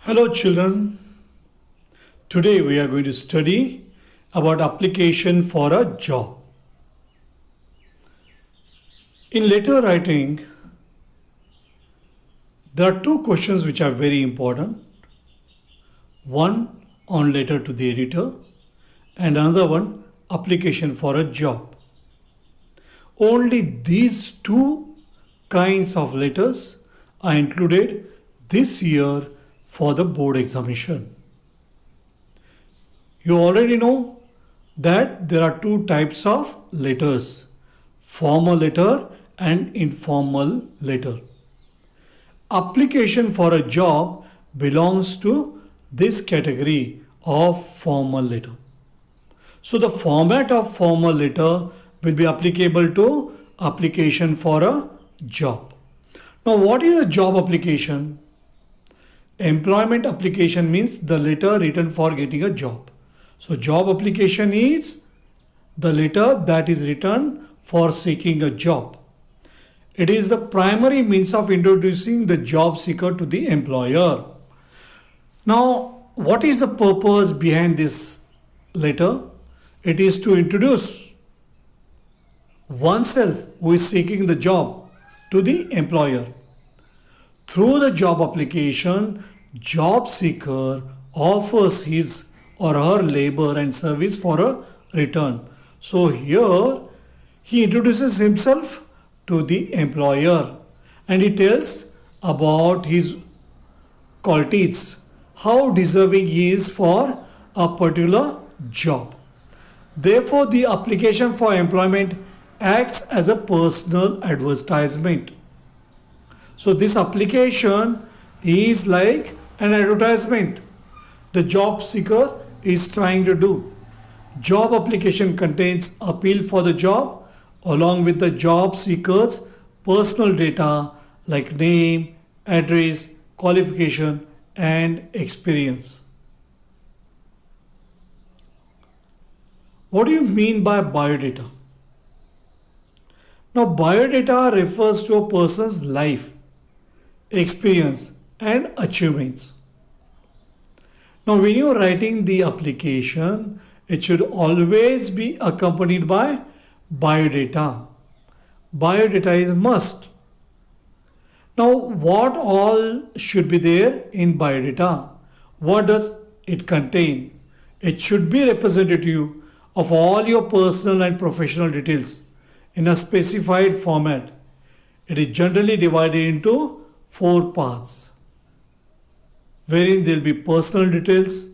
Hello children. Today we are going to study about application for a job. In letter writing, there are two questions which are very important. One on letter to the editor and another one application for a job. Only these two kinds of letters are included this year for the board examination. You already know that there are two types of letters, formal letter and informal letter. Application for a job belongs to this category of formal letter. So the format of formal letter will be applicable to application for a job. Now what is a job application? Employment application means the letter written for getting a job. So job application is the letter that is written for seeking a job. It is the primary means of introducing the job seeker to the employer. Now, what is the purpose behind this letter? It is to introduce oneself who is seeking the job to the employer. Through the job application, job seeker offers his or her labor and service for a return. So here he introduces himself to the employer and he tells about his qualities, how deserving he is for a particular job. Therefore, the application for employment acts as a personal advertisement. So this application is like an advertisement the job seeker is trying to do. Job application contains appeal for the job along with the job seeker's personal data like name, address, qualification and experience. What do you mean by biodata? Now biodata refers to a person's life, experience and achievements. Now when you are writing the application, it should always be accompanied by biodata. Biodata is must. Now what all should be there in biodata? What does it contain? It should be representative of all your personal and professional details in a specified format. It is generally divided into 4 parts, wherein there will be personal details.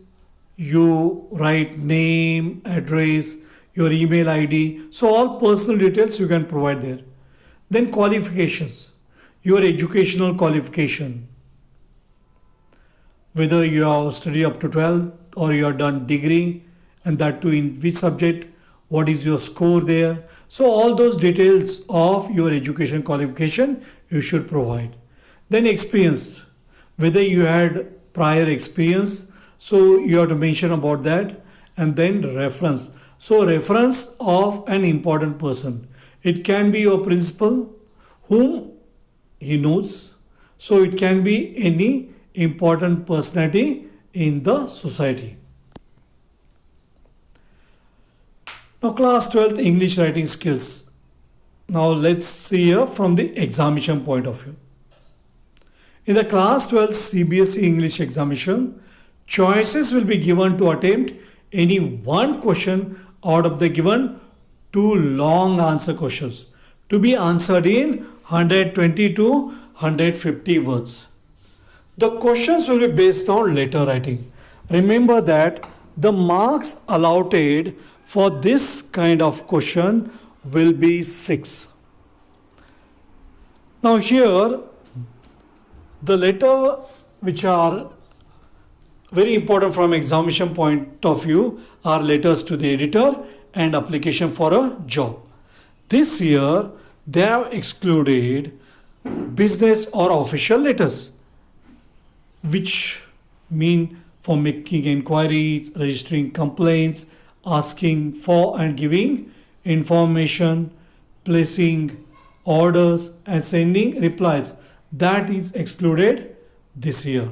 You write name, address, your email ID. So all personal details you can provide there. Then qualifications, your educational qualification, whether you have studied up to 12 or you have done degree and that too in which subject, what is your score there. So all those details of your education qualification you should provide. Then experience, whether you had prior experience, so you have to mention about that. And then reference, so reference of an important person. It can be your principal whom he knows, so it can be any important personality in the society. Now class 12th English writing skills. Now let's see here from the examination point of view. In the class 12 CBSE English examination, choices will be given to attempt any one question out of the given 2 long answer questions to be answered in 120 to 150 words. The questions will be based on letter writing. Remember that the marks allotted for this kind of question will be 6. Now here the letters which are very important from examination point of view are letters to the editor and application for a job. This year they have excluded business or official letters, which mean for making inquiries, registering complaints, asking for and giving information, placing orders and sending replies. That is excluded this year.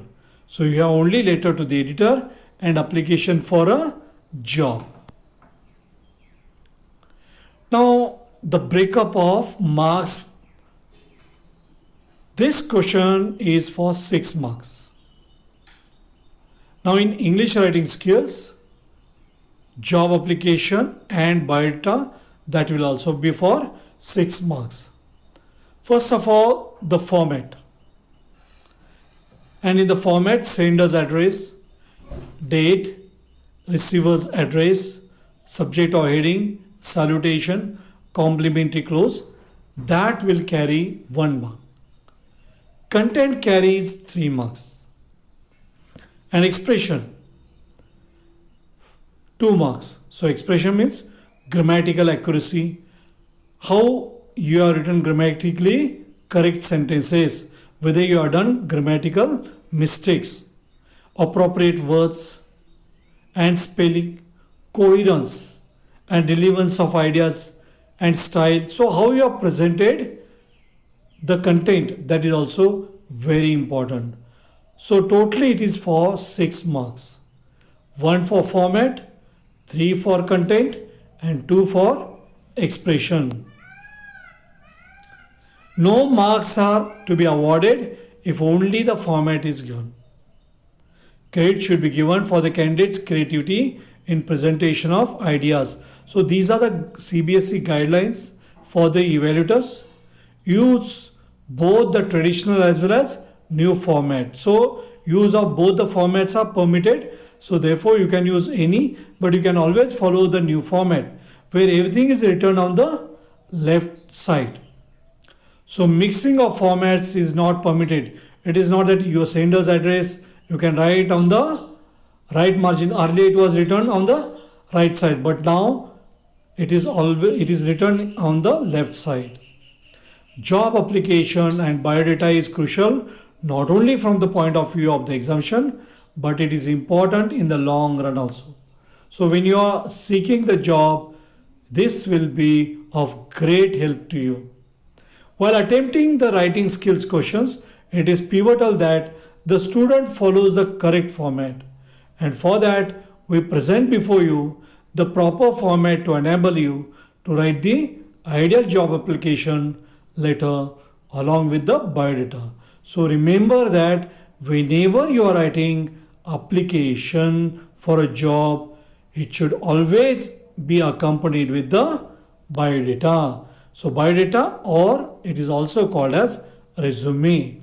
So you have only letter to the editor and application for a job. Now the breakup of marks. This question is for 6 marks. Now in English writing skills, job application and biodata, that will also be for 6 marks. First of all, the format. And in the format, sender's address, date, receiver's address, subject or heading, salutation, complimentary clause, that will carry 1 mark. Content carries 3 marks. And expression, 2 marks. So expression means grammatical accuracy, how you are written grammatically correct sentences, whether you have done grammatical mistakes, appropriate words and spelling, coherence and relevance of ideas and style. So how you have presented the content, that is also very important. So totally it is for 6 marks. 1 for format, 3 for content and 2 for expression. No marks are to be awarded if only the format is given. Credit should be given for the candidate's creativity in presentation of ideas. So these are the CBSE guidelines for the evaluators. Use both the traditional as well as new format. So use of both the formats are permitted. So therefore you can use any, but you can always follow the new format where everything is written on the left side. So mixing of formats is not permitted. It is not that your sender's address you can write on the right margin. Earlier it was written on the right side, but now it is written on the left side. Job application and biodata is crucial not only from the point of view of the examination, but it is important in the long run also. So when you are seeking the job, this will be of great help to you. While attempting the writing skills questions, it is pivotal that the student follows the correct format. And for that, we present before you the proper format to enable you to write the ideal job application letter along with the biodata. So remember that whenever you are writing application for a job, it should always be accompanied with the biodata. So biodata, or it is also called as resume.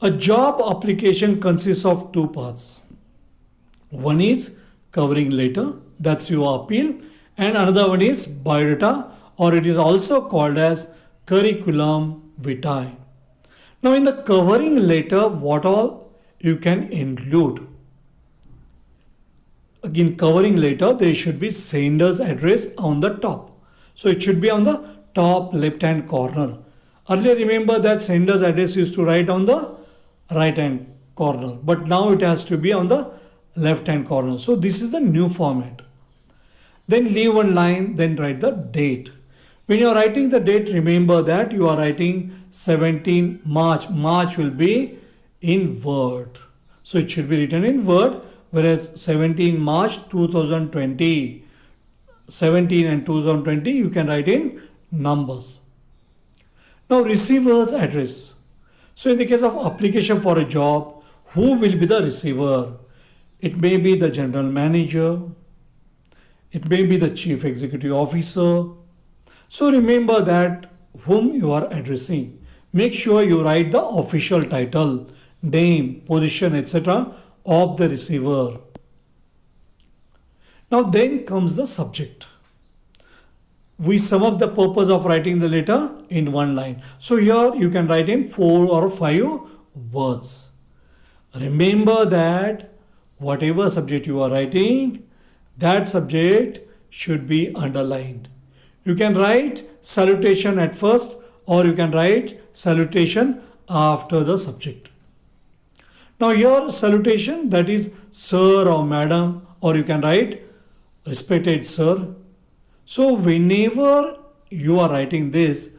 A job application consists of 2 parts. One is covering letter, that's your appeal, and another one is biodata, or it is also called as curriculum vitae. Now in the covering letter, what all you can include? Again, covering letter, there should be sender's address on the top. So it should be on the top left hand corner. Earlier remember that sender's address used to write on the right hand corner, but now it has to be on the left hand corner. So this is the new format. Then leave one line, then write the date. When you are writing the date, remember that you are writing 17 March. March will be in word. So it should be written in word, whereas 17 March 2020. 17 and 2020 you can write in numbers. Now receiver's address. So in the case of application for a job, who will be the receiver? It may be the general manager, it may be the chief executive officer. So remember that whom you are addressing. Make sure you write the official title, name, position, etc. of the receiver. Now then comes the subject. We sum up the purpose of writing the letter in one line. So here you can write in 4 or 5 words. Remember that whatever subject you are writing, that subject should be underlined. You can write salutation at first, or you can write salutation after the subject. Now here salutation, that is sir or madam, or you can write respected sir. So whenever you are writing this,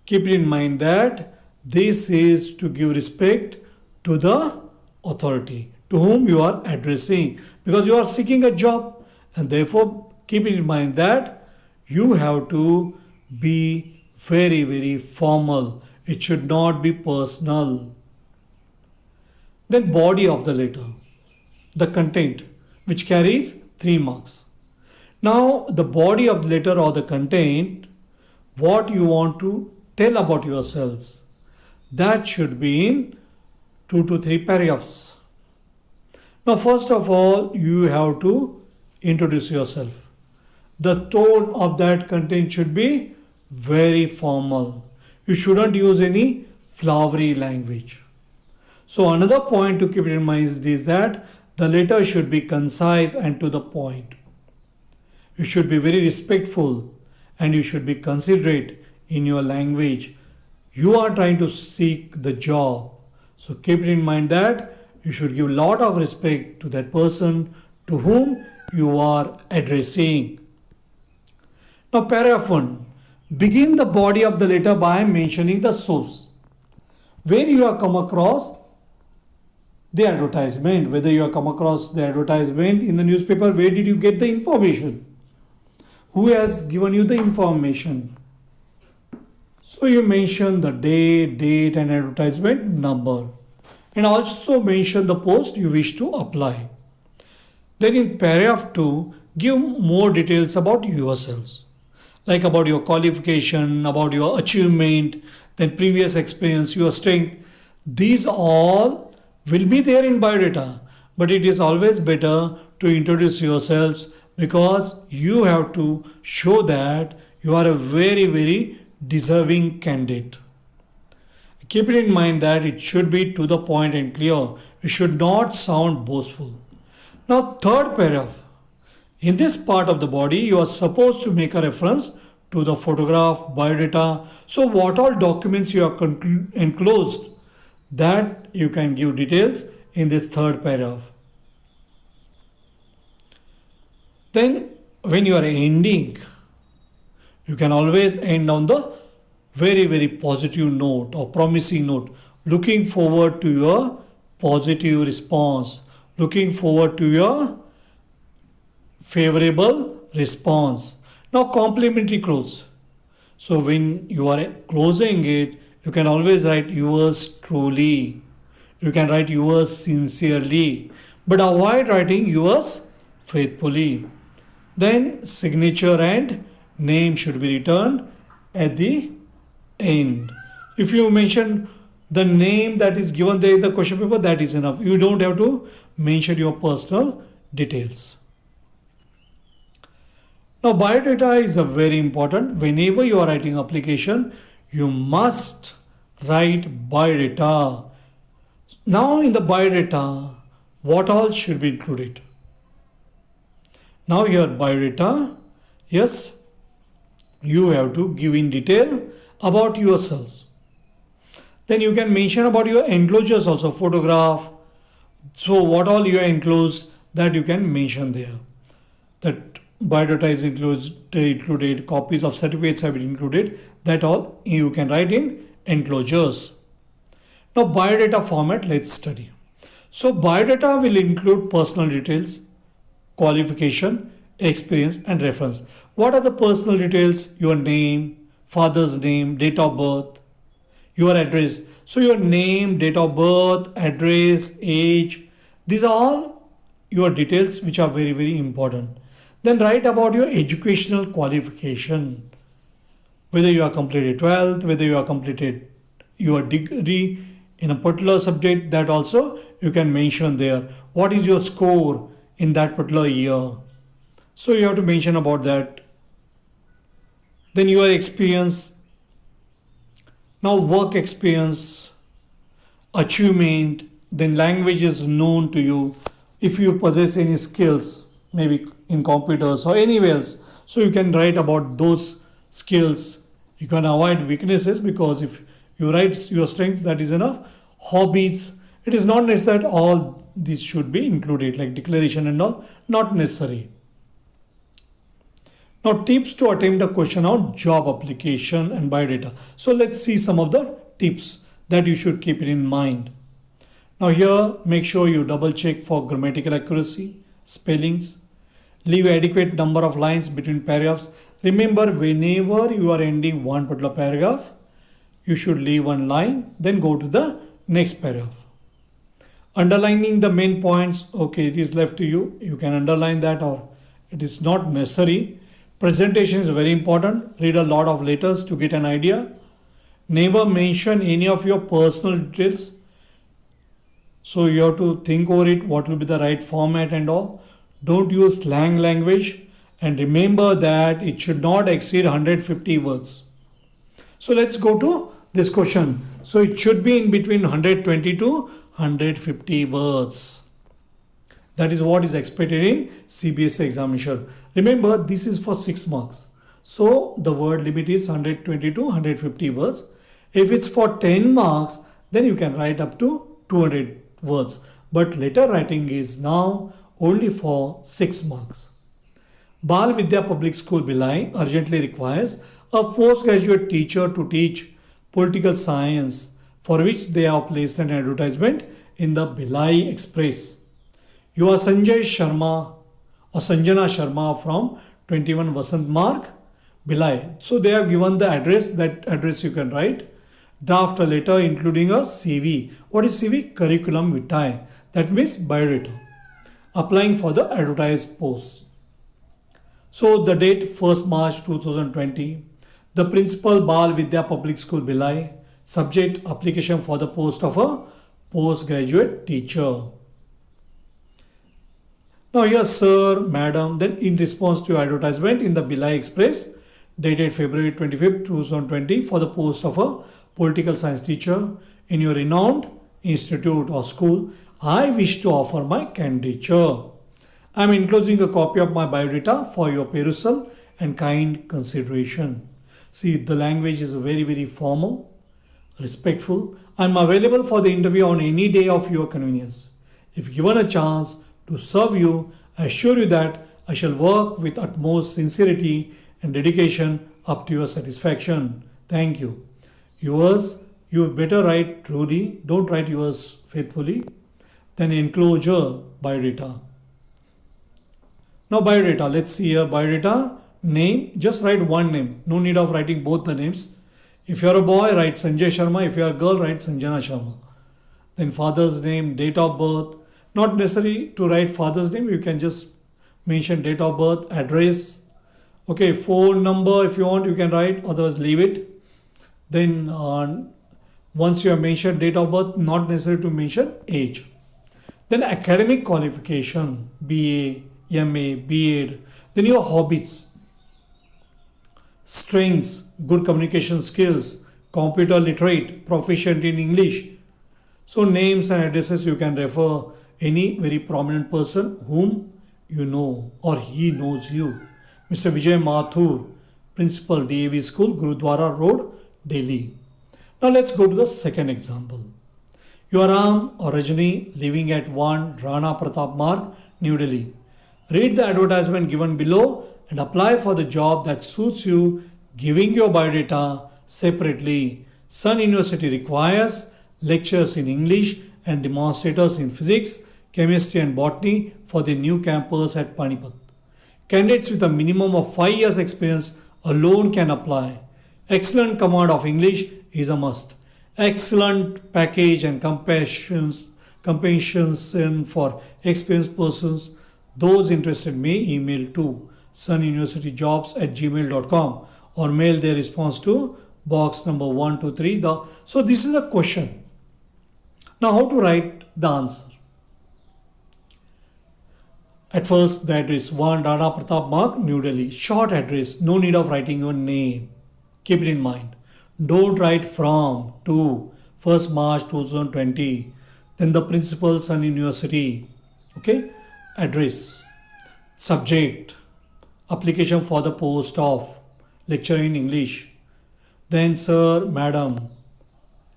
keep in mind that this is to give respect to the authority to whom you are addressing, because you are seeking a job, and therefore keep in mind that you have to be very, very formal. It should not be personal. Then body of the letter, the content, which carries 3 marks. Now the body of the letter or the content, what you want to tell about yourselves, that should be in 2 to 3 paragraphs. Now first of all, you have to introduce yourself. The tone of that content should be very formal. You shouldn't use any flowery language. So another point to keep in mind is that the letter should be concise and to the point. You should be very respectful and you should be considerate in your language. You are trying to seek the job. So keep it in mind that you should give a lot of respect to that person to whom you are addressing. Now paragraph 1. Begin the body of the letter by mentioning the source. Where you have come across the advertisement, whether you have come across the advertisement in the newspaper, where did you get the information? Who has given you the information? So you mention the day, date and advertisement number, and also mention the post you wish to apply. Then in paragraph 2, give more details about yourselves, like about your qualification, about your achievement, then previous experience, your strength. These all will be there in biodata, but it is always better to introduce yourselves, because you have to show that you are a very, very deserving candidate. Keep it in mind that it should be to the point and clear. You should not sound boastful. Now, third paragraph. In this part of the body, you are supposed to make a reference to the photograph, biodata. So, what all documents you have enclosed, that you can give details in this third paragraph. Then, when you are ending, you can always end on the very, very positive note or promising note. Looking forward to your positive response. Looking forward to your favorable response. Now, complimentary close. So, when you are closing it, you can always write yours truly. You can write yours sincerely. But avoid writing yours faithfully. Then, signature and name should be returned at the end. If you mention the name that is given there in the question paper, that is enough. You don't have to mention your personal details. Now, biodata is a very important. Whenever you are writing application, you must write biodata. Now, in the biodata, what all should be included? Now, here biodata, yes, you have to give in detail about yourselves. Then you can mention about your enclosures also, photograph. So what all you enclose, that you can mention there. That biodata is included, copies of certificates have been included. That all you can write in enclosures. Now biodata format, let's study. So biodata will include personal details, qualification, experience and reference. What are the personal details? Your name, father's name, date of birth, your address. So your name, date of birth, address, age, these are all your details which are very, very important. Then write about your educational qualification, whether you are completed 12th, whether you are completed your degree in a particular subject, that also you can mention there. What is your score in that particular year? So you have to mention about that. Then your experience. Now work experience, achievement, then languages known to you. If you possess any skills, maybe in computers or anywhere else, so you can write about those skills. You can avoid weaknesses, because if you write your strengths, that is enough. Hobbies, it is not necessary that all these should be included, like declaration and all, not necessary. Now, tips to attempt a question on job application and biodata. So let's see some of the tips that you should keep it in mind. Now here, make sure you double check for grammatical accuracy, spellings, leave adequate number of lines between paragraphs. Remember, whenever you are ending one particular paragraph, you should leave one line, then go to the next paragraph. Underlining the main points, okay, it is left to you. You can underline that or it is not necessary. Presentation is very important. Read a lot of letters to get an idea. Never mention any of your personal details. So you have to think over it, what will be the right format and all. Don't use slang language and remember that it should not exceed 150 words. So let's go to this question. So it should be in between 120 to 150 words. That is what is expected in CBSE examination. Remember, this is for 6 marks. So the word limit is 120 to 150 words. If it's for 10 marks, then you can write up to 200 words. But letter writing is now only for 6 marks. Bal Vidya Public School Bhilai urgently requires a postgraduate teacher to teach political science, for which they have placed an advertisement in the Bhilai Express. You are Sanjay Sharma or Sanjana Sharma from 21 Vasant Marg, Bhilai. So they have given the address, that address you can write. Draft a letter including a CV. What is CV? Curriculum vitae. That means biodata. Applying for the advertised post. So the date 1st March 2020. The principal Bal Vidya Public School Bhilai. Subject application for the post of a postgraduate teacher. Now here, sir, madam, then in response to advertisement in the Bhilai Express dated February 25th 2020 for the post of a political science teacher in your renowned institute or school, I wish to offer my candidature. I am enclosing a copy of my biodata for your perusal and kind consideration. See, the language is very formal, respectful. I am available for the interview on any day of your convenience. If given a chance to serve you, I assure you that I shall work with utmost sincerity and dedication up to your satisfaction. Thank you. Yours, you better write truly, don't write yours faithfully. Then enclosure biodata. Now biodata, let's see here biodata, name, just write one name. No need of writing both the names. If you are a boy, write Sanjay Sharma. If you are a girl, write Sanjana Sharma. Then father's name, date of birth. Not necessary to write father's name. You can just mention date of birth, address. Okay, phone number if you want, you can write. Otherwise, leave it. Then once you have mentioned date of birth, not necessary to mention age. Then academic qualification, BA, MA, B.Ed. Then your hobbies, strengths, good communication skills, computer literate, proficient in English. So names and addresses you can refer any very prominent person whom you know or he knows you. Mr. Vijay Mathur, Principal DAV School, Gurudwara Road, Delhi. Now let's go to the second example. You are Ram or Rajani living at 1 Rana Pratap Marg, New Delhi. Read the advertisement given below and apply for the job that suits you, giving your biodata separately. Sun University requires lectures in English and demonstrators in physics, chemistry and botany for the new campus at Panipat. Candidates with a minimum of 5 years experience alone can apply. Excellent command of English is a must. Excellent package and compensation for experienced persons. Those interested may email to sununiversityjobs@gmail.com or mail their response to box number 123. So this is a question. Now how to write the answer? At first, the address 1 Rana Pratap Marg, New Delhi. Short address, no need of writing your name. Keep it in mind. Don't write from to 1st March 2020. Then the principal Sun University. Okay. Address. Subject. Application for the post of lecture in English. Then sir, madam.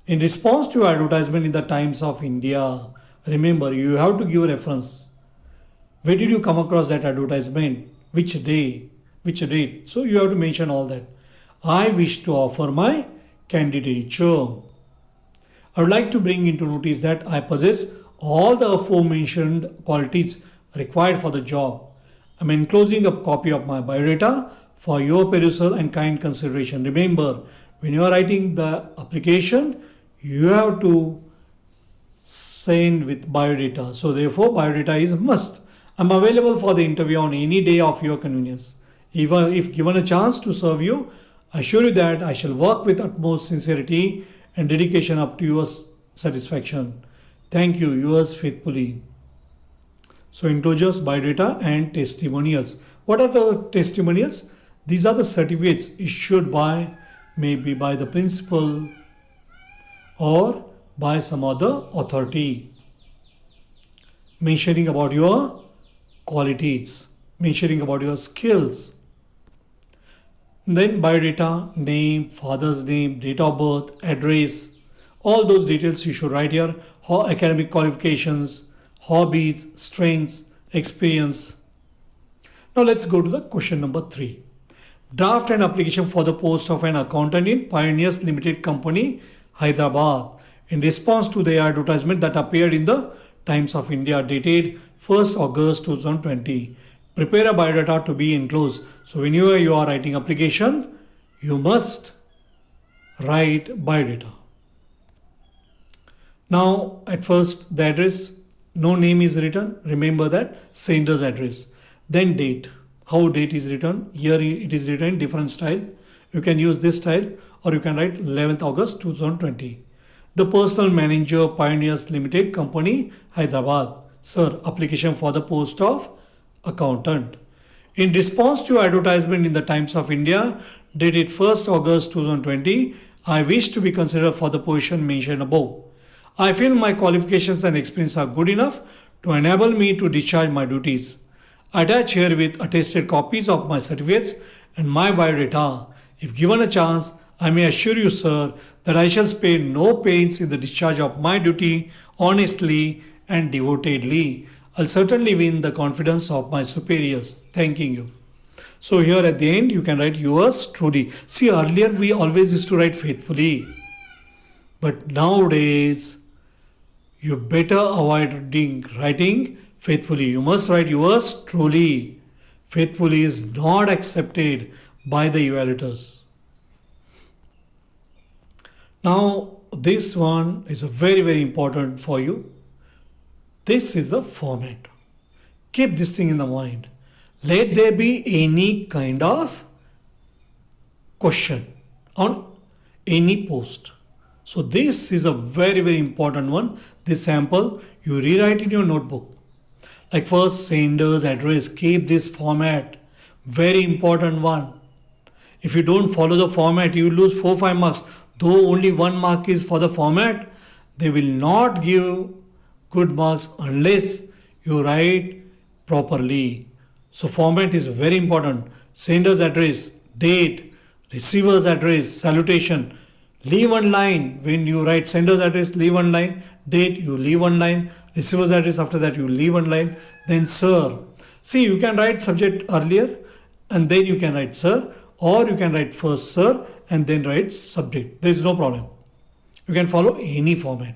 In response to advertisement in the Times of India, remember you have to give reference. Where did you come across that advertisement? Which day? Which date? So you have to mention all that. I wish to offer my candidature. I would like to bring into notice that I possess all the aforementioned qualities required for the job. I'm enclosing a copy of my biodata for your perusal and kind consideration. Remember, when you are writing the application, you have to send with biodata. So therefore, biodata is must. I'm available for the interview on any day of your convenience. Even if given a chance to serve you, I assure you that I shall work with utmost sincerity and dedication up to your satisfaction. Thank you, yours faithfully. So enclosures, biodata and testimonials. What are the testimonials? These are the certificates issued by maybe by the principal or by some other authority mentioning about your qualities, mentioning about your skills. Then biodata, name, father's name, date of birth, address, all those details you should write here. Academic qualifications, hobbies, strengths, experience. Now let's go to the question number 3. Draft an application for the post of an accountant in Pioneers Limited Company, Hyderabad, in response to the advertisement that appeared in the Times of India dated 1st August 2020. Prepare a biodata to be enclosed. So whenever you are writing application, you must write biodata. Now at first the address, no name is written. Remember that sender's address. Then date. How date is written? Here it is written in different style. You can use this style or you can write 11th August 2020. The personal manager, Pioneers Limited Company, Hyderabad. Sir, application for the post of accountant. In response to advertisement in the Times of India dated 1st August 2020, I wish to be considered for the position mentioned above. I feel my qualifications and experience are good enough to enable me to discharge my duties. Attach here with attested copies of my certificates and my biodata. If given a chance, I may assure you, sir, that I shall spare no pains in the discharge of my duty honestly and devotedly. I'll certainly win the confidence of my superiors. Thanking you. So here at the end, you can write yours truly. See, earlier we always used to write faithfully. But nowadays, you better avoid writing faithfully. You must write yours truly. Faithfully is not accepted by the evaluators. Now, this one is a very, very important for you. This is the format. Keep this thing in the mind. Let there be any kind of question on any post. So this is a very, very important one. This sample you rewrite in your notebook. Like first, sender's address. Keep this format. Very important one. If you don't follow the format, you will lose 4-5 marks. Though only 1 mark is for the format, they will not give good marks unless you write properly. So format is very important. Sender's address, date, receiver's address, salutation. Leave one line. When you write sender's address, leave one line. Date, you leave one line. Receiver's address, after that you leave one line. Then sir. See, you can write subject earlier and then you can write sir, or you can write first sir and then write subject. There is no problem. You can follow any format.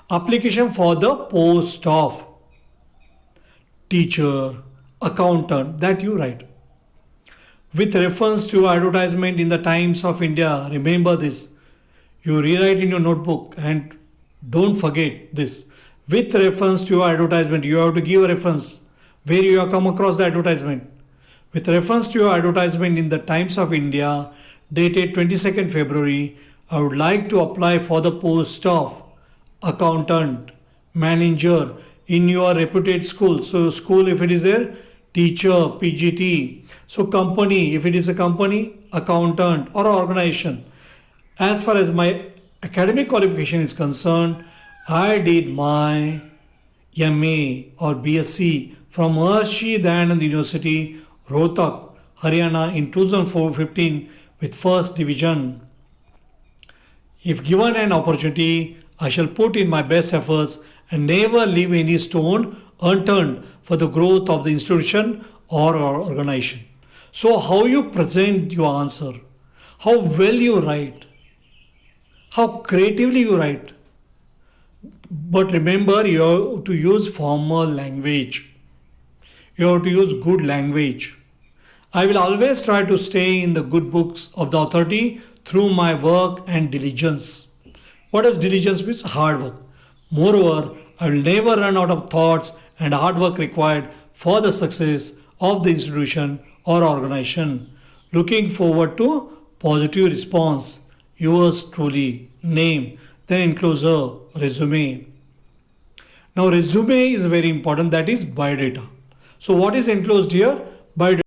Application for the post of teacher, accountant, that you write. With reference to advertisement in the Times of India, remember this. You rewrite in your notebook and don't forget this. With reference to advertisement, you have to give a reference where you have come across the advertisement. With reference to your advertisement in the Times of India dated 22nd February, I would like to apply for the post of accountant, manager in your reputed school. So school, if it is there, teacher, PGT. So company, if it is a company, accountant or organization. As far as my academic qualification is concerned, I did my MA or BSc from Maharishi Dayanand University, Rohtak, Haryana in 2015 with first division. If given an opportunity, I shall put in my best efforts and never leave any stone unturned for the growth of the institution or organization. So how you present your answer, how well you write, how creatively you write, But remember, you have to use formal language. You have to use good language. I will always try to stay in the good books of the authority through my work and diligence. What does diligence mean? Hard work. Moreover, I will never run out of thoughts and hard work required for the success of the institution or organization. Looking forward to positive response. Yours truly. Name. Then enclosure. Resume. Now resume is very important. That is biodata. So what is enclosed here? Biodata.